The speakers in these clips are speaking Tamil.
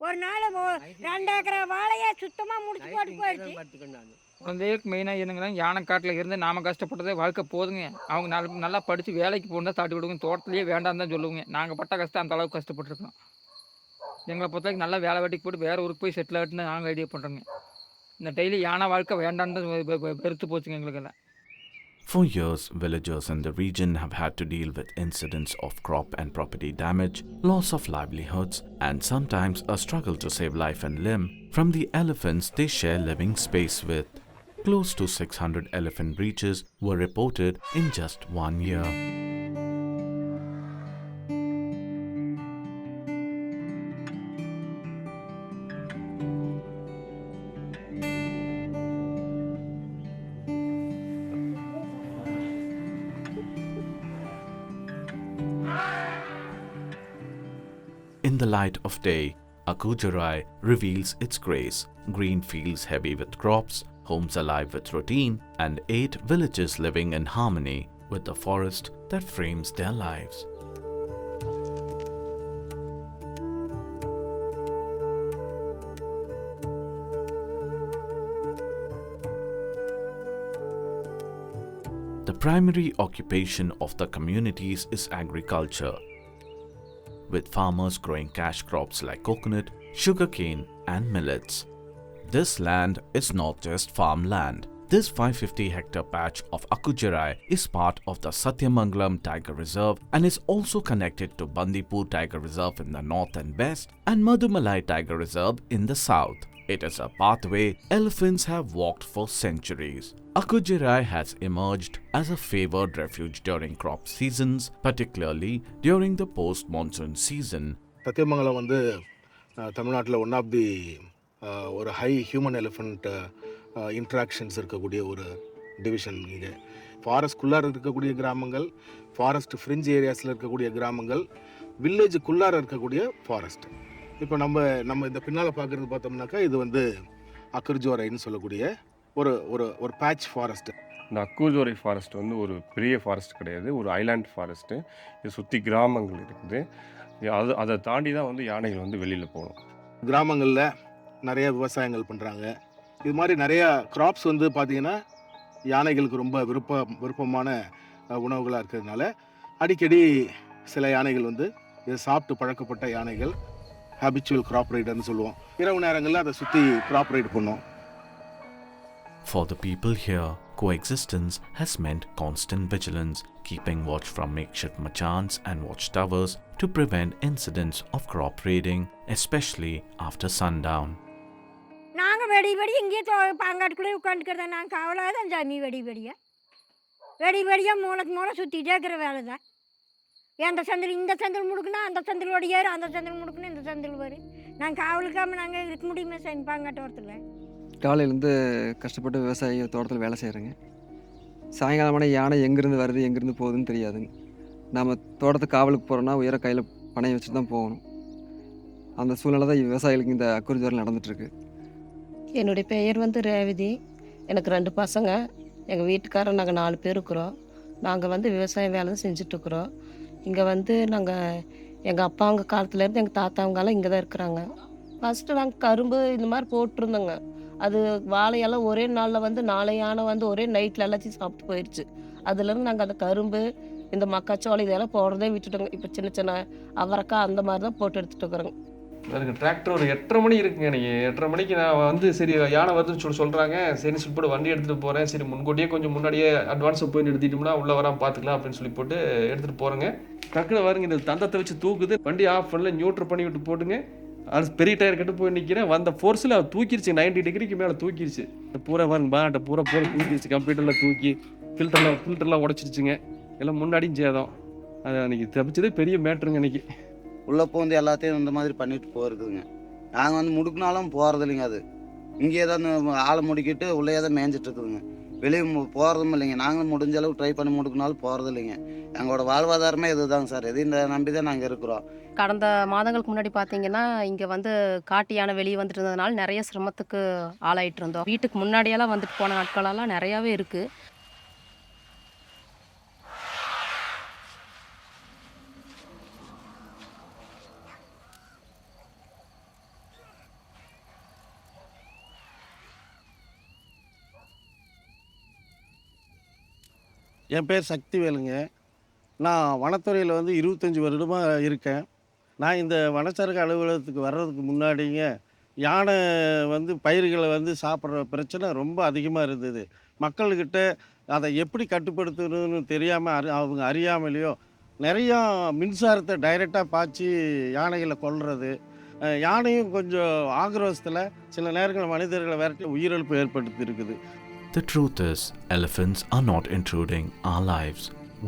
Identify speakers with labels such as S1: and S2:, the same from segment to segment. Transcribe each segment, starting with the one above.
S1: ஒரு நாள் 2 ஏக்கரை வாழையை சுத்தமாக முடிச்சு போட்டு போயிடுச்சு.
S2: குழந்தைகளுக்கு மெயினாக என்னங்கன்னா யானை காட்டில் இருந்து நாம கஷ்டப்பட்டதே வாழ்க்கை போதுங்க. அவங்க நல்லா படித்து வேலைக்கு போகணும் தான் தாட்டி விடுங்க. தோட்டத்திலேயே வேண்டாம் தான் சொல்லுவோங்க. நாங்கள் பட்ட கஷ்டம் அந்த அளவுக்கு கஷ்டப்பட்டுருக்கோம். எங்களை பொறுத்தவரைக்கும் நல்லா வேலை வெட்டிக்கு போட்டு வேறு ஊருக்கு போய் செட்டில் ஆகிட்டுன்னு நாங்கள் ஐடியா பண்ணுறோங்க. இந்த டெய்லி யானை வாழ்க்கை வேண்டான்னு வெறுத்து போச்சுங்க எங்களுக்கெல்லாம்.
S3: For years, villagers in the region have had to deal with incidents of crop and property damage, loss of livelihoods, and sometimes a struggle to save life and limb from the elephants they share living space with. Close to 600 elephant breaches were reported in just 1 year. In the light of day, Akujarai reveals its grace, green fields heavy with crops, homes alive with routine, and 8 villages living in harmony with the forest that frames their lives. The primary occupation of the communities is agriculture, with farmers growing cash crops like coconut, sugarcane, and millets. This land is not just farmland. This 550-hectare patch of Akujarai is part of the Satyamangalam Tiger Reserve and is also connected to Bandipur Tiger Reserve in the north and west and Madumalai Tiger Reserve in the south. It is a pathway elephants have walked for centuries. Akujarai has emerged as a favored refuge during crop seasons, particularly during the post-monsoon season.
S4: Sathyamangalam வந்து தமிழ்நாட்டில் ஒன் ஆஃப் தி ஒரு ஹை ஹியூமன் எலிஃபண்ட் இன்ட்ராக்ஷன்ஸ் இருக்கக்கூடிய ஒரு டிவிஷன். இது ஃபாரஸ்ட்குள்ளார இருக்கக்கூடிய கிராமங்கள், ஃபாரஸ்ட் ஃப்ரிஞ்ச் ஏரியாஸில் இருக்கக்கூடிய கிராமங்கள், வில்லேஜுக்குள்ளார இருக்கக்கூடிய ஃபாரஸ்ட். இப்போ நம்ம இந்த பின்னால் பார்க்குறது பார்த்தோம்னாக்கா இது வந்து அக்குர்ஜோரைன்னு சொல்லக்கூடிய ஒரு ஒரு ஒரு பேட்ச் ஃபாரஸ்ட்டு.
S5: இந்த அக்குஜோரை ஃபாரஸ்ட் வந்து ஒரு பெரிய ஃபாரஸ்ட் கிடையாது, ஒரு ஐலாண்ட் ஃபாரஸ்ட்டு. இது சுற்றி கிராமங்கள் இருக்குது. அதை தாண்டி தான் வந்து யானைகள் வந்து வெளியில் போகணும்.
S4: கிராமங்களில் நிறைய விவசாயங்கள் பண்ணுறாங்க. இது மாதிரி நிறையா கிராப்ஸ் வந்து பார்த்திங்கன்னா யானைகளுக்கு ரொம்ப விருப்பமான உணவுகளாக இருக்கிறதுனால அடிக்கடி சில யானைகள் வந்து இதை சாப்பிட்டு பழக்கப்பட்ட யானைகள் ஹேபிச்சுவல் கிராப் ரைடர்னு சொல்லுவோம். இரவு நேரங்களில் அதை சுற்றி கிராப் ரைடு பண்ணுவோம்.
S3: For the people here, coexistence has meant constant vigilance, keeping watch from makeshift machans and watchtowers to prevent incidents of crop raiding, especially after sundown.
S1: நாங்கள் வெடி இங்கேயே பாங்காட்டுக்குள்ளே உட்காந்துக்கிறதா. நாங்கள் அவ்வளோதான் சாமி வெடியாக மூளை சுற்றிட்டே இருக்கிற வேலை தான். இந்த சந்தில் முடுக்குனா அந்த சந்திலோட ஏறு, அந்த சந்தில் முடுக்குனா இந்த சந்தில் வரும். நாங்கள் காவலுக்காமல் நாங்கள் இருக்க முடியுமே சாமி பாங்காட்டு ஓரத்தில்.
S6: காலையிலேருந்து கஷ்டப்பட்டு விவசாய தோட்டத்தில் வேலை செய்கிறேங்க. சாயங்காலமான யானை எங்கேருந்து வருது எங்கேருந்து போகுதுன்னு தெரியாதுங்க. நம்ம தோட்டத்துக்கு காவலுக்கு போகிறோன்னா உயர கையில் பணையை வச்சுட்டு தான் போகணும். அந்த சூழ்நிலை தான் விவசாயிகளுக்கு இந்த அக்குர்ஜோரில் நடந்துகிட்ருக்கு.
S7: என்னுடைய பெயர் வந்து ரேவதி. எனக்கு 2 பசங்க. எங்கள் வீட்டுக்காரர் நாங்கள் 4 பேர் இருக்கிறோம். நாங்கள் வந்து விவசாய வேலை தான் செஞ்சிட்ருக்குறோம். இங்கே வந்து நாங்கள் எங்கள் அப்பாங்க காலத்துலேருந்து எங்கள் தாத்தாவங்கெல்லாம் இங்கே தான் இருக்கிறாங்க. ஃபஸ்ட்டு நாங்கள் கரும்பு இந்த மாதிரி போட்டிருந்தோங்க. அது வாழையெல்லாம் ஒரே நாளில் வந்து 4 யானை வந்து ஒரே நைட்டில் எல்லாத்தையும் சாப்பிட்டு போயிடுச்சு. அதுலேருந்து நாங்கள் அந்த கரும்பு, இந்த மக்காச்சோளம் இதெல்லாம் போடுறதே விட்டுட்டோங்க. இப்போ சின்ன சின்ன அவரைக்காய் அந்த மாதிரி தான் போட்டு எடுத்துகிட்டு இருக்கிறோங்க.
S5: அதுக்கு டிராக்டர் ஒரு 8:30 மணி இருக்குங்க. எனக்கு 8:30 மணிக்கு நான் வந்து சரி யானை வருதுன்னு சொல்கிறாங்க. சரி சொல்லிட்டு வண்டி எடுத்துகிட்டு போகிறேன். சரி முன்கூட்டியே கொஞ்சம் முன்னாடியே அட்வான்ஸை போய் நிறுத்திட்டோம்னா உள்ளே வராமல் பார்த்துக்கலாம் அப்படின்னு சொல்லி போட்டு எடுத்துகிட்டு போகிறேங்க. டக்குன்னு வருங்க, இந்த தந்தத்தை வச்சு தூக்குது. வண்டி ஆஃப் பண்ணல, நியூட்ரு பண்ணி விட்டு போட்டுங்க. அது பெரிய டயர் கட்டு போய் நிற்கிறேன். வந்த ஃபோர்ஸில் அது தூக்கிடுச்சு. 90 டிகிரிக்கு மேலே தூக்கிடுச்சு. பூரா பாருங்க பாட்டை பூரா தூக்கிடுச்சு. கம்ப்யூட்டரில் தூக்கி ஃபில்டர்லாம் உடச்சிருச்சுங்க. எல்லாம் முன்னாடியும் சேதம். அது அன்றைக்கி தப்பிச்சதே பெரிய மேட்ருங்க. அன்றைக்கி
S8: உள்ளே போந்து எல்லாத்தையும் இந்த மாதிரி பண்ணிட்டு போகிறதுங்க. நாங்கள் வந்து முடுக்கினாலும் போகிறது இல்லைங்க. அது இங்கேயே தான் ஆளை முடிக்கிட்டு உள்ளே தான் மேய்ஞ்சிட்டு இருக்குதுங்க. வெளியே போகிறதும் இல்லைங்க. நாங்களும் முடிஞ்ச அளவு ட்ரை பண்ணி முடுக்கினாலும் போகிறது இல்லைங்க. எங்களோட வாழ்வாதாரமே இதுதாங்க சார். இது இந்த நம்பி தான் நாங்கள் இருக்கிறோம்.
S7: கடந்த மாதங்களுக்கு முன்னாடி பார்த்தீங்கன்னா இங்கே வந்து காட்டு யானை வெளியே வந்துட்டு இருந்ததுனால நிறைய சிரமத்துக்கு ஆளாயிட்டு இருந்தோம். வீட்டுக்கு முன்னாடியெல்லாம் வந்துட்டு போன நாட்களெல்லாம் நிறையாவே இருக்குது.
S9: என் பேர் சக்திவேலுங்க. நான் வனத்துறையில் வந்து 25 வருடமாக இருக்கேன். நான் இந்த வனச்சரக அலுவலகத்துக்கு வர்றதுக்கு முன்னாடிங்க, யானை வந்து பயிர்களை வந்து சாப்பிட்ற பிரச்சனை ரொம்ப அதிகமாக இருந்தது. மக்கள்கிட்ட அதை எப்படி கட்டுப்படுத்தணும்னு தெரியாமல் அவங்க அறியாமலேயோ நிறையா மின்சாரத்தை டைரெக்டாக பாய்ச்சி யானைகளை கொல்றது, யானையும் கொஞ்சம் ஆக்ரோஷத்தில் சில நேரங்களில் மனிதர்களை விரட்டி உயிரிழப்பு ஏற்படுத்தி இருக்குது.
S3: The truth is, elephants are not intruding our lives.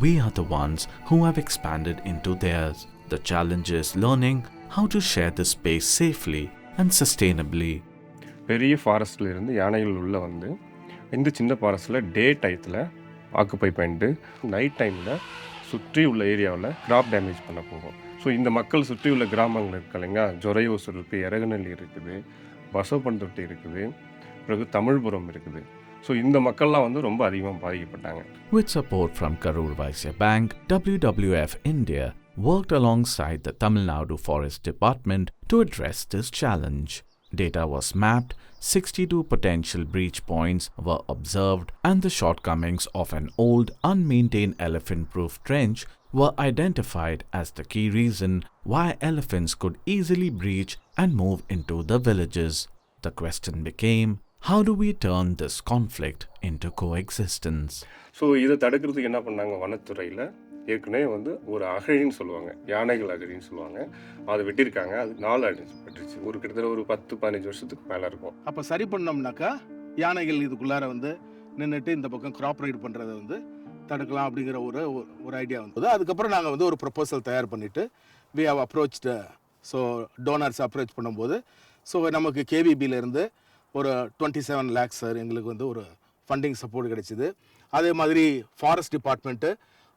S3: We are the ones who have expanded into theirs. The challenge is learning how to share this space safely and sustainably.
S10: பெரிய ஃபாரஸ்ட்டில் இருந்து யானைகள் உள்ளே வந்து இந்த சின்ன ஃபாரஸ்ட்டில் டே டயத்தில் ஆக்குப்பை பண்ணிட்டு நைட் டைமில் சுற்றி உள்ள ஏரியாவில் கிராப் டேமேஜ் பண்ண போகும். ஸோ இந்த மக்கள் சுற்றி உள்ள கிராமங்கள் இருக்கு இல்லைங்க, ஜொரையோசூர் இருக்குது, எரகநல்லி இருக்குது, பசவப்பன்தொட்டி இருக்குது, பிறகு தமிழ்புரம் இருக்குது. ஸோ இந்த மக்கள்லாம் வந்து ரொம்ப அதிகமாக பாதிக்கப்பட்டாங்க.
S3: With support from Karur Vysya Bank, WWF India worked alongside the Tamil Nadu Forest Department to address this challenge. Data was mapped, 62 potential breach points were observed, and the shortcomings of an old, unmaintained elephant-proof trench were identified as the key reason why elephants could easily breach and move into the villages. The question became, how do we turn this conflict into coexistence?
S10: So இதை தடுக்கிறதுக்கு என்ன பண்ணாங்க, வனத்துறையில் ஏற்கனவே வந்து ஒரு அகழின்னு சொல்லுவாங்க, யானைகள் அகழின்னு சொல்லுவாங்க, அதை வெட்டியிருக்காங்க. அது 4 அடிச்சு ஒரு கிட்டத்தட்ட ஒரு 10-15 வருஷத்துக்கு மேலே இருக்கும்.
S4: அப்போ சரி பண்ணோம்னாக்கா யானைகள் இதுக்குள்ளார வந்து நின்றுட்டு இந்த பக்கம் கிராப் ரைடு பண்ணுறதை வந்து தடுக்கலாம் அப்படிங்கிற ஒரு ஐடியா வந்தது. அதுக்கப்புறம் நாங்கள் வந்து ஒரு ப்ரொப்போசல் தயார் பண்ணிவிட்டு we have approached. So donors approach பண்ணும்போது ஸோ நமக்கு கேவிபியிலேருந்து ஒரு 27 lakhs சார் எங்களுக்கு வந்து ஒரு ஃபண்டிங் சப்போர்ட் கிடைச்சிது. அதே மாதிரி ஃபாரஸ்ட் டிபார்ட்மெண்ட்டு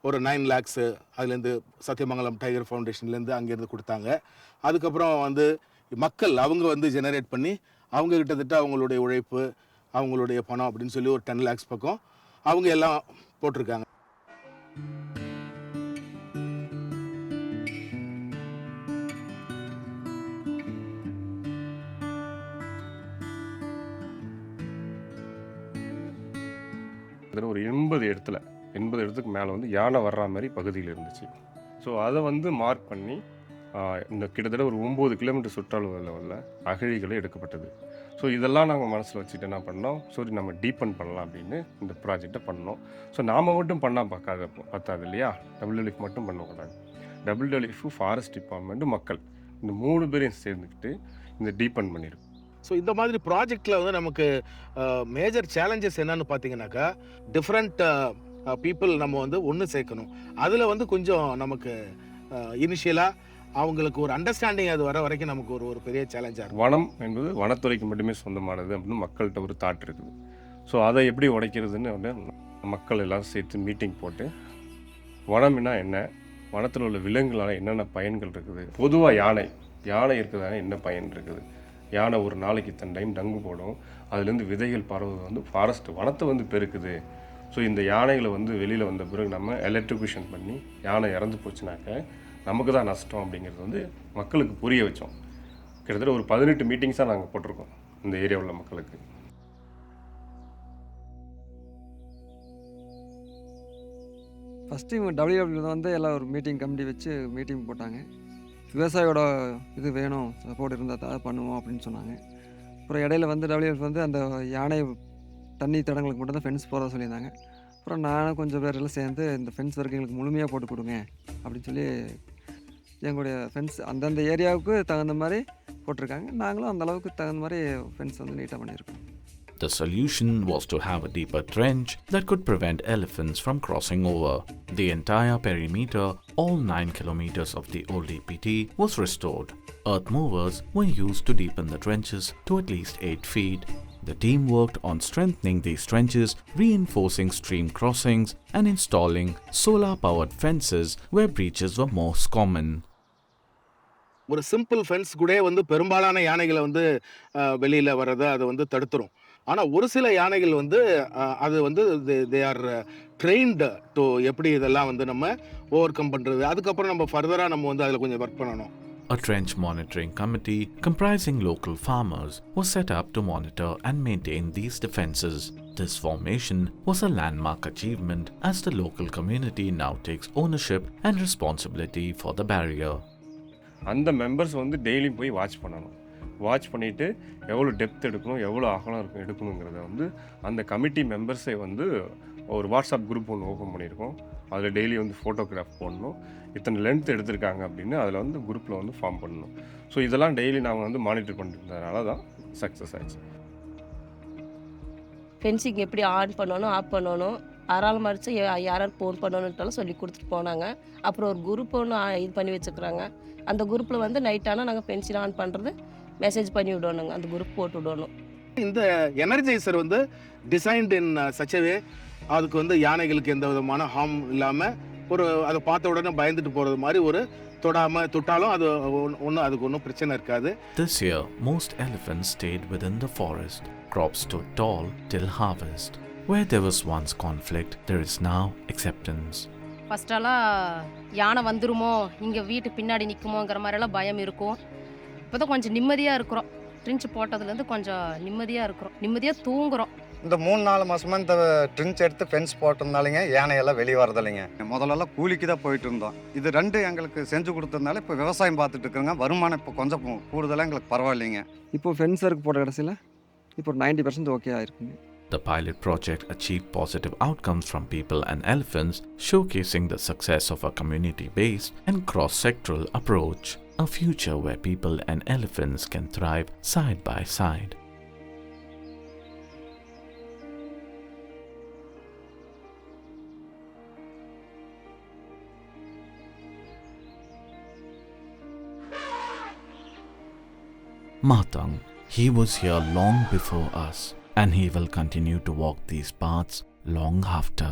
S4: ஒரு 9 lakhs அதுலேருந்து சத்தியமங்கலம் டைகர் ஃபவுண்டேஷன்லேருந்து அங்கேருந்து கொடுத்தாங்க. அதுக்கப்புறம் வந்து மக்கள் அவங்க வந்து ஜெனரேட் பண்ணி அவங்க கிட்டத்தட்ட அவங்களுடைய உழைப்பு, அவங்களுடைய பணம் அப்படின்னு சொல்லி ஒரு 10 lakhs பக்கம் அவங்க எல்லாம் போட்டிருக்காங்க.
S10: ஒரு 80 இடத்துக்கு மேலே வந்து யானை வர்ற மாதிரி பகுதியில் இருந்துச்சு. ஸோ அதை வந்து மார்க் பண்ணி இந்த கிட்டத்தட்ட ஒரு 9 கிலோமீட்டர் சுற்றளவில் உள்ள அகழிகளை எடுக்கப்பட்டது. ஸோ இதெல்லாம் நாங்கள் மனசில் வச்சுட்டு என்ன பண்ணோம், சரி நம்ம டீப்பன் பண்ணலாம் அப்படின்னு இந்த ப்ராஜெக்டை பண்ணோம். ஸோ நாம் மட்டும் பண்ணால் பத்தாது இல்லையா, WWF மட்டும் பண்ணக்கூடாது. WWF, ஃபாரஸ்ட் டிபார்ட்மெண்ட்டு, மக்கள், இந்த 3 பேரையும் சேர்ந்துக்கிட்டு இந்த டீப்பன் பண்ணியிருக்கோம்.
S4: ஸோ இந்த மாதிரி ப்ராஜெக்டில் வந்து நமக்கு மேஜர் சேலஞ்சஸ் என்னன்னு பார்த்தீங்கன்னாக்கா, டிஃப்ரெண்ட் பீப்புள் நம்ம வந்து ஒன்று சேர்க்கணும். அதில் வந்து கொஞ்சம் நமக்கு இனிஷியலாக அவங்களுக்கு ஒரு அண்டர்ஸ்டாண்டிங் அது வர வரைக்கும் நமக்கு ஒரு பெரிய சேலஞ்சாக இருக்கும்.
S10: வனம் என்பது வனத்துறைக்கு மட்டுமே சொந்தமானது அப்படின்னு மக்கள்கிட்ட ஒரு தாட் இருக்குது. ஸோ அதை எப்படி உடைக்கிறதுன்னு வந்து மக்கள் எல்லாம் சேர்த்து மீட்டிங் போட்டு, வனம்னா என்ன, வனத்தில் உள்ள விலங்குகளால் என்னென்ன பயன்கள் இருக்குது, பொதுவாக யானை இருக்கிறதால என்ன பயன் இருக்குது, யானை ஒரு நாளைக்கு இத்தனை டைம் டங்கு போடும், அதுலேருந்து விதைகள் பரவுவது வந்து ஃபாரஸ்ட் வனத்தை வந்து பெருக்குது. ஸோ இந்த யானைகளை வந்து வெளியில் வந்த பிறகு நம்ம எலக்ட்ரிபியூஷன் பண்ணி யானை இறந்து போச்சுனாக்க நமக்கு தான் நஷ்டம் அப்படிங்கிறது வந்து மக்களுக்கு புரிய வச்சோம். கிட்டத்தட்ட ஒரு 18 மீட்டிங்ஸாக நாங்கள் போட்டிருக்கோம் இந்த ஏரியாவில் உள்ள மக்களுக்கு.
S6: ஃபஸ்ட்டு இவங்க WWF வந்து எல்லாம் ஒரு கமிட்டி வச்சு மீட்டிங் போட்டாங்க. விவசாயியோட இது வேணும், சப்போர்ட் இருந்தால் தான் பண்ணுவோம் அப்படின்னு சொன்னாங்க. அப்புறம் இடையில வந்து WWF வந்து அந்த யானை தண்ணி தடங்களுக்கு மட்டும் தான் ஃபென்ஸ் போகிறதா சொல்லியிருந்தாங்க. அப்புறம் நானும் கொஞ்சம் பேரெல்லாம் சேர்ந்து இந்த ஃபென்ஸ் வரைக்கும் எங்களுக்கு முழுமையாக போட்டு கொடுங்க அப்படின்னு சொல்லி எங்களுடைய ஃபென்ஸ் அந்தந்த ஏரியாவுக்கு தகுந்த மாதிரி போட்டிருக்காங்க. நாங்களும் அந்த அளவுக்கு தகுந்த மாதிரி ஃபென்ஸ் வந்து நீட்டாக பண்ணியிருக்கோம்.
S3: The solution was to have a deeper trench that could prevent elephants from crossing over. The entire perimeter, all 9 kilometers of the old EPT, was restored. Earth movers were used to deepen the trenches to at least 8 feet. The team worked on strengthening these trenches, reinforcing stream crossings, and installing solar-powered fences where breaches were most common.
S4: ஒரு சிம்பிள் ஃபென்ஸ் கூட வந்து பெரும்பாலான யானைகளை வந்து வெளியில் வர்றதை அதை வந்து தடுத்துரும். ஆனால் ஒரு சில யானைகள் வந்து அது வந்து தே ஆர் ட்ரெயின்டு டு எப்படி இதெல்லாம் வந்து நம்ம ஓவர் கம் பண்ணுறது. அதுக்கப்புறம் நம்ம ஃபர்தராக நம்ம வந்து அதில் கொஞ்சம் ஒர்க் பண்ணணும்.
S3: A trench monitoring committee comprising local farmers was set up to monitor and maintain these defenses. This formation was a landmark achievement as the local community now takes ownership and responsibility for the barrier.
S10: அந்த மெம்பர்ஸ் வந்து டெய்லியும் போய் வாட்ச் பண்ணணும். வாட்ச் பண்ணிவிட்டு எவ்வளோ டெப்த் எடுக்கணும், எவ்வளோ அகலம் இருக்கும் எடுக்கணுங்கிறத வந்து அந்த கமிட்டி மெம்பர்ஸே வந்து ஒரு வாட்ஸ்அப் குரூப் ஒன்று ஓப்பன் பண்ணியிருக்கோம். அதில் டெய்லி வந்து ஃபோட்டோகிராஃப் போடணும், இத்தனை லென்த் எடுத்திருக்காங்க அப்படின்னு அதில் வந்து குரூப்பில் வந்து ஃபார்ம் பண்ணணும். ஸோ இதெல்லாம் டெய்லி நாங்கள் வந்து மானிட்டர் பண்ணிருந்ததுனால தான் சக்ஸஸ் ஆயிடுச்சு.
S7: ஃபென்சிங் எப்படி ஆன் பண்ணணும் ஆஃப் பண்ணணும், யாரால் மறித்து யார் ஃபோன் பண்ணணுன்ட்டாலும் சொல்லி கொடுத்துட்டு போனாங்க. அப்புறம் ஒரு குரூப் ஒன்று இது பண்ணி வச்சுக்கிறாங்க. அந்த குரூப்பில் வந்து நைட் ஆனால் நாங்கள் ஃபென்சிங் ஆன் பண்ணுறது மெசேஜ் பண்ணி விடணுங்க, அந்த குரூப் போட்டு விடணும்.
S4: இந்த எனர்ஜைசர் வந்து டிசைன்ட் இன் சச்சவே அதுக்கு வந்து யானைகளுக்கு எந்த விதமான ஹார்ம் இல்லாமல் ஒரு அதை பார்த்த உடனே பயந்துட்டு போகிறது மாதிரி ஒரு தொட்டாலும் அது அதுக்கு ஒன்றும் பிரச்சனை இருக்காது.
S3: This year, most elephants stayed within the forest. Crops stood tall till harvest. Where there was once conflict, there is now acceptance.
S11: ஃபஸ்ட்டெல்லாம் யானை வந்துருமோ, இங்கே வீட்டு பின்னாடி நிற்குமோங்கிற மாதிரிலாம் பயம் இருக்கும். இப்போ தான் கொஞ்சம் நிம்மதியாக இருக்கிறோம். ட்ரின்ச் போட்டதுலேருந்து கொஞ்சம் நிம்மதியாக இருக்கிறோம், நிம்மதியாக தூங்குறோம்.
S12: இந்த 3-4 மாதமாக இந்த ட்ரின்ச் எடுத்து ஃபென்ஸ் போட்டிருந்தாலுங்க யானையெல்லாம் வெளியே வரதில்லைங்க. முதல்லலாம் கூலிக்கு தான் போயிட்டு இருந்தோம். இது 2 எங்களுக்கு செஞ்சு கொடுத்ததுனால இப்போ விவசாயம் பார்த்துட்டு இருக்கிறோங்க. வருமானம் இப்போ கொஞ்சம் கூடுதலாக எங்களுக்கு பரவாயில்லைங்க.
S6: இப்போ ஃபென்ஸ் ஒர்க் போட்ட கடைசியில் இப்போ 90% okay ஆயிருக்குங்க.
S3: The pilot project achieved positive outcomes from people and elephants, showcasing the success of a community-based and cross-sectoral approach, a future where people and elephants can thrive side by side. Matang, he was here long before us, and he will continue to walk these paths long after.